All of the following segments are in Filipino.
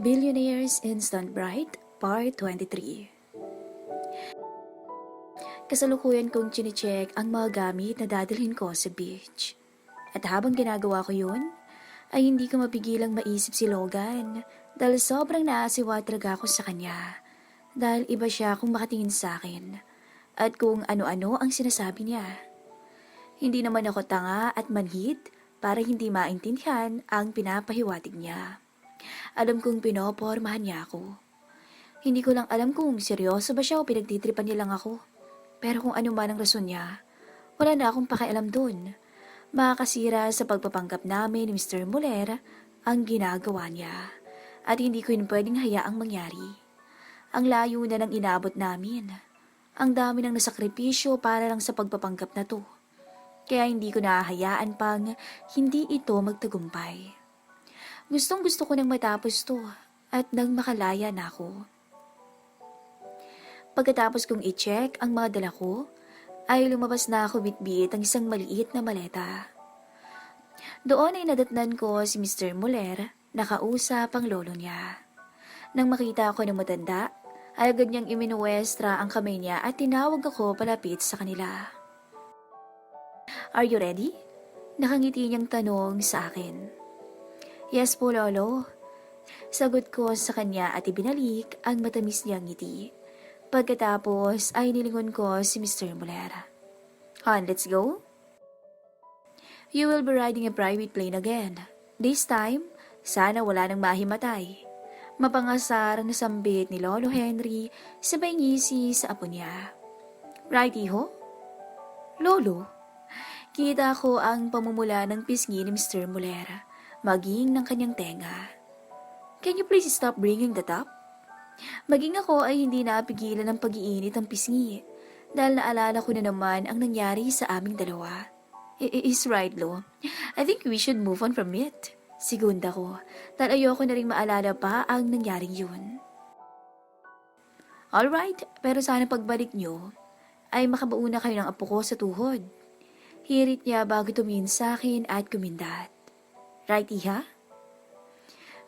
Billionaires Instant Bright, Part 23. Kasalukuyan kong chinecheck ang mga gamit na dadalhin ko sa beach. At habang ginagawa ko yun, ay hindi ko mapigilang maisip si Logan dahil sobrang naasiwa talaga ako sa kanya. Dahil iba siya kung makatingin sa akin at kung ano-ano ang sinasabi niya. Hindi naman ako tanga at manhid para hindi maintindihan ang pinapahiwatig niya. Alam kong pinopormahan niya ako. Hindi ko lang alam kung seryoso ba siya o pinagtitripan niya lang ako. Pero kung ano man ang rason niya, wala na akong pakialam dun. Makakasira sa pagpapanggap namin ni Mr. Muller ang ginagawa niya. At hindi ko yun pwedeng hayaang mangyari. Ang layo na ng inabot namin. Ang dami ng nasakripisyo para lang sa pagpapanggap na to. Kaya hindi ko nahahayaan pang hindi ito magtagumpay. Gustong gusto ko nang matapos to at nang makalaya na ako. Pagkatapos kong i-check ang mga dala ko, ay lumabas na ako bitbit ang isang maliit na maleta. Doon ay nadatnan ko si Mr. Muller na kausap ang lolo niya. Nang makita ako ng matanda, ay agad niyang iminuwestra ang kamay niya at tinawag ako palapit sa kanila. "Are you ready?" Nakangiti niyang tanong sa akin. "Yes po, lolo." Sagot ko sa kanya at ibinalik ang matamis niyang ngiti. Pagkatapos ay nilingon ko si Mr. Muller. "Han, let's go." "You will be riding a private plane again. This time, sana wala nang mahimatay." Mapangasar na sambit ni Lolo Henry sabay ngisi sa apo niya. "Right, iho?" "Lolo?" Kita ko ang pamumula ng pisngi ni Mr. Muller, maging ng kanyang tenga. "Can you please stop bringing that up?" Maging ako ay hindi napigilan ng pag-iinit ang pisngi dahil naalala ko na naman ang nangyari sa aming dalawa. Is right, Lo. I think we should move on from it. Sigunda ko dahil ayoko na rin maalala pa ang nangyaring yun. "Alright, pero sana pagbalik nyo ay makabuo na kayo ng apo ko sa tuhod." Hirit niya bago tumingin sa akin at kumindat. "Right, iha?"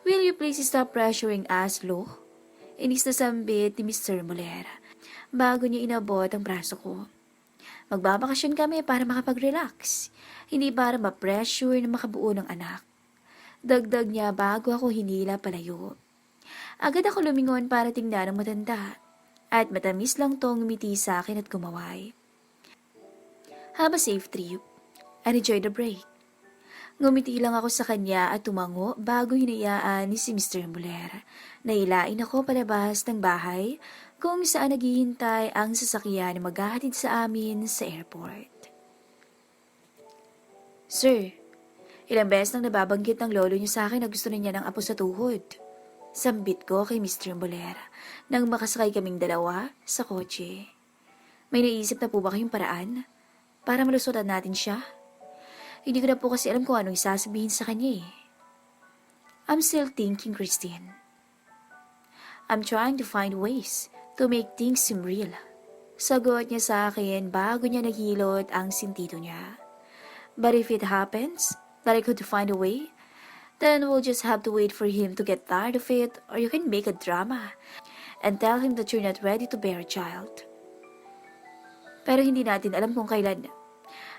"Will you please stop pressuring us, Lo?" Inis na sambit ni Mr. Muller bago niya inabot ang braso ko. "Magbabakasyon kami para makapag-relax, hindi para ma-pressure na makabuo ng anak." Dagdag niya bago ako hinila palayo. Agad ako lumingon para tingnan ang matanda at matamis lang tong ngumiti sa akin at kumaway. "Have a safe trip and enjoy the break." Ngumiti lang ako sa kanya at tumango bago hinayaan ni si Mr. Muller. Nailain ako palabas ng bahay kung saan naghihintay ang sasakyan na maghahatid sa amin sa airport. "Sir, ilang beses nang nababanggit ng lolo niyo sa akin na gusto niya ng apo sa tuhod." Sambit ko kay Mr. Muller nang makasakay kaming dalawa sa kotse. "May naisip na po ba kayong paraan para malusutan natin siya? Hindi ko na po kasi alam kung anong isasabihin sa kanya eh." "I'm still thinking, Christine. I'm trying to find ways to make things seem real." Sagot niya sa akin bago niya naghilot ang sentido niya. "But if it happens that I could find a way, then we'll just have to wait for him to get tired of it, or you can make a drama and tell him that you're not ready to bear a child." Pero hindi natin alam kung kailan.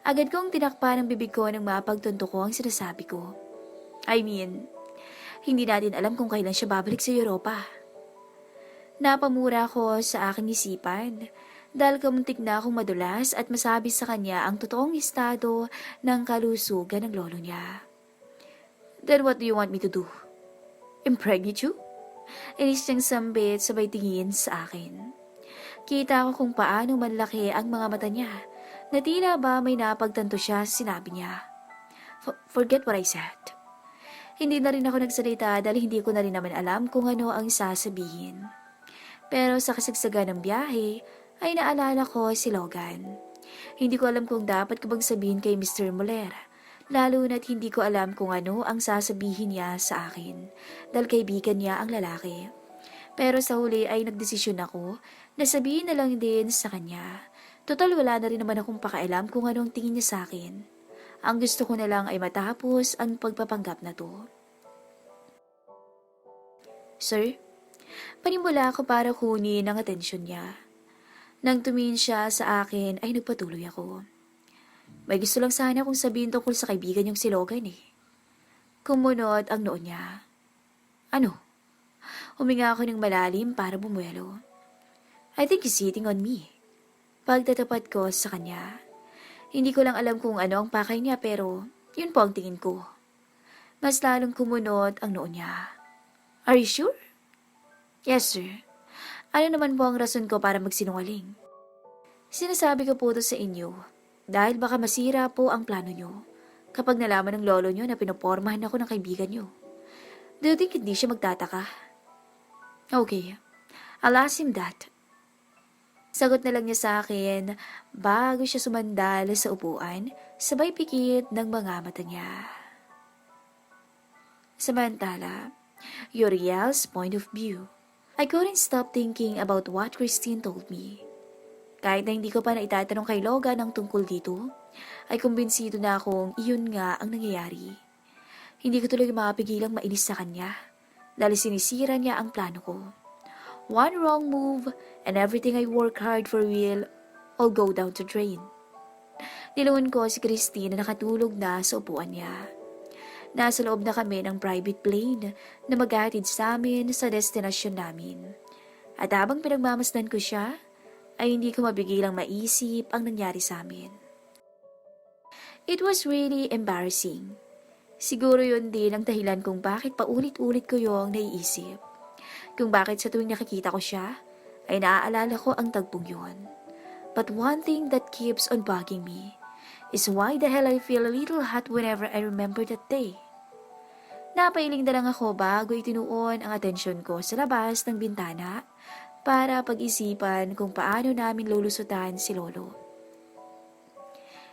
Agad kong tinakpan ang bibig ko nang mapagtunto ko ang sinasabi ko. I mean, hindi natin alam kung kailan siya babalik sa Europa. Napamura ko sa aking isipan dahil kamuntik na akong madulas at masabi sa kanya ang totoong estado ng kalusugan ng lolo niya. "Then what do you want me to do? Impregnate you?" Inis niyang sambit sabay tingin sa akin. Kita ko kung paano manlaki ang mga mata niya na tila ba may napagtanto siya sa sinabi niya. Forget what I said. Hindi na rin ako nagsalita dahil hindi ko na rin naman alam kung ano ang sasabihin. Pero sa kasagsagan ng biyahe ay naalala ko si Logan. Hindi ko alam kung dapat ko bang sabihin kay Mr. Muller, lalo na't hindi ko alam kung ano ang sasabihin niya sa akin dahil kaibigan niya ang lalaki. Pero sa huli ay nagdesisyon ako na sabihin na lang din sa kanya Total wala na rin naman akong pakialam kung anong tingin niya sa akin. Ang gusto ko na lang ay matapos ang pagpapanggap na to. Sir, panimula ako para kunin ang atensyon niya. Nang tumingin siya sa akin ay nagpatuloy ako. May gusto lang sana akong sabihin tungkol sa kaibigan niyong si Logan eh. Kumunot ang noo niya. Ano? Huminga ako ng malalim para bumuelo. I think he's hitting on me. Pagtatapat ko sa kanya. Hindi ko lang alam kung ano ang pakay niya pero yun po ang tingin ko. Mas lalong kumunot ang noo niya. Are you sure? Yes, sir. Ano naman po ang rason ko para magsinungaling? Sinasabi ko po ito sa inyo dahil baka masira po ang plano niyo kapag nalaman ng lolo niyo na pinopormahan ako ng kaibigan niyo. Do you think hindi siya magtataka? Okay, I'll ask him that. Sagot na lang niya sa akin bago siya sumandal sa upuan, sabay pikit ng mga mata niya. Samantala, Uriel's point of view. I couldn't stop thinking about what Christine told me. Kahit na hindi ko pa naitatanong kay Logan ang tungkol dito, ay kumbinsido na akong iyon nga ang nangyayari. Hindi ko tuloy mapigilang mainis sa kanya dahil sinisira niya ang plano ko. One wrong move and everything I work hard for will all go down to drain. Niluon ko si Christine na nakatulog na sa upuan niya. Nasa loob na kami ng private plane na maghatid sa amin sa destinasyon namin. At habang pinagmamasdan ko siya, ay hindi ko mabigilang maisip ang nangyari sa amin. It was really embarrassing. Siguro yun din ang dahilan kung bakit paulit-ulit ko yung naiisip. Kung bakit sa tuwing nakikita ko siya, ay naaalala ko ang tagpong yun. But one thing that keeps on bugging me is why the hell I feel a little hot whenever I remember that day. Napailing na lang ako bago itinuon ang atensyon ko sa labas ng bintana para pag-isipan kung paano namin lulusutan si Lolo.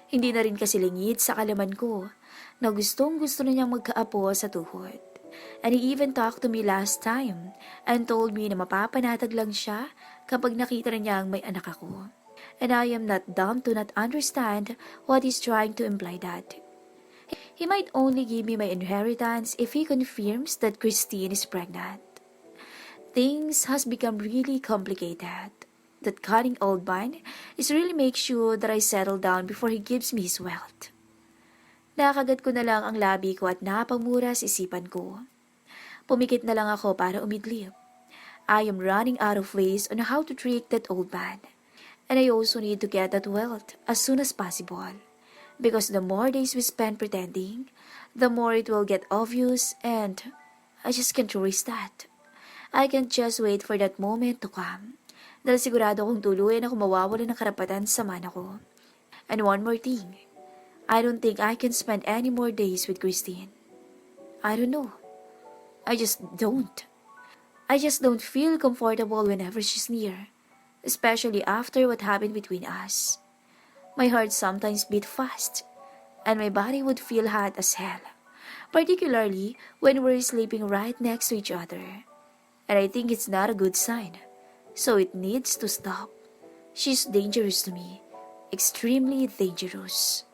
Hindi na rin kasi lingid sa kalaman ko na gustong-gusto na niyang magkaapo sa tuhod. And he even talked to me last time and told me na mapapanatag lang siya kapag nakita na niyang may anak ako. And I am not dumb to not understand what he's trying to imply that. He might only give me my inheritance if he confirms that Christine is pregnant. Things has become really complicated. That cunning old man is really make sure that I settle down before he gives me his wealth. Nakagat ko na lang ang labi ko at napamura sa isipan ko. Pumikit na lang ako para umidlip. I am running out of ways on how to trick that old man. And I also need to get that wealth as soon as possible. Because the more days we spend pretending, the more it will get obvious and I just can't risk that. I can't just wait for that moment to come. Dahil sigurado kong tuluyan ako mawawala ng karapatan sa mana ko. And one more thing. I don't think I can spend any more days with Christine. I don't know. I just don't. I just don't feel comfortable whenever she's near, especially after what happened between us. My heart sometimes beat fast, and my body would feel hot as hell, particularly when we're sleeping right next to each other. And I think it's not a good sign, so it needs to stop. She's dangerous to me, extremely dangerous.